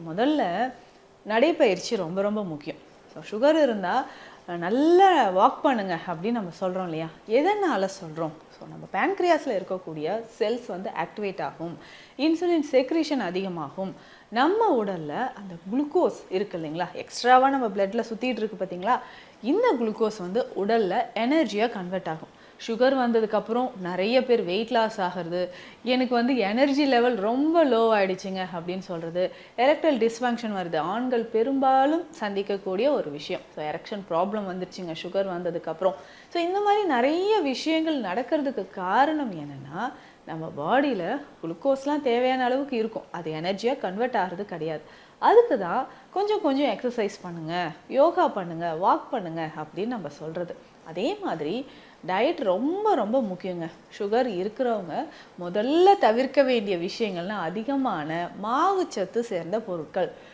முதல்ல நடைப்பயிற்சி ரொம்ப ரொம்ப முக்கியம். ஸோ சுகர் இருந்தால் நல்லா வாக் பண்ணுங்க அப்படின்னு நம்ம சொல்கிறோம் இல்லையா? எதனால் சொல்கிறோம்? ஸோ நம்ம பேன்க்ரியாஸில் இருக்கக்கூடிய செல்ஸ் வந்து ஆக்டிவேட் ஆகும், இன்சுலின் செக்ரீஷன் அதிகமாகும், நம்ம உடலில் அந்த குளுக்கோஸ் இருக்குது இல்லைங்களா, எக்ஸ்ட்ராவாக நம்ம பிளட்டில் சுற்றிட்டு இருக்கு பார்த்தீங்களா, இந்த குளுக்கோஸ் வந்து உடலில் எனர்ஜியாக கன்வெர்ட் ஆகும். சுகர் வந்ததுக்கப்புறம் நிறைய பேர் வெயிட் லாஸ் ஆகிறது, எனக்கு வந்து எனர்ஜி லெவல் ரொம்ப லோ ஆகிடுச்சிங்க அப்படின்னு சொல்கிறது, எரெக்டல் டிஸ்ஃபங்க்ஷன் வருது, ஆண்கள் பெரும்பாலும் சந்திக்கக்கூடிய ஒரு விஷயம். ஸோ எரெக்ஷன் ப்ராப்ளம் வந்துருச்சுங்க சுகர் வந்ததுக்கப்புறம். ஸோ இந்த மாதிரி நிறைய விஷயங்கள் நடக்கிறதுக்கு காரணம் என்னென்னா, நம்ம பாடியில் குளுக்கோஸ்லாம் தேவையான அளவுக்கு இருக்கும், அது எனர்ஜியாக கன்வெர்ட் ஆகிறது கிடையாது. அதுக்கு தான் கொஞ்சம் கொஞ்சம் எக்ஸசைஸ் பண்ணுங்கள், யோகா பண்ணுங்கள், வாக் பண்ணுங்கள் அப்படின்னு நம்ம சொல்கிறது. அதே மாதிரி டயட் ரொம்ப ரொம்ப முக்கியங்க. சுகர் இருக்கிறவங்க முதல்ல தவிர்க்க வேண்டிய விஷயங்கள்னால் அதிகமான மாவுச்சத்து சேர்ந்த பொருட்கள்.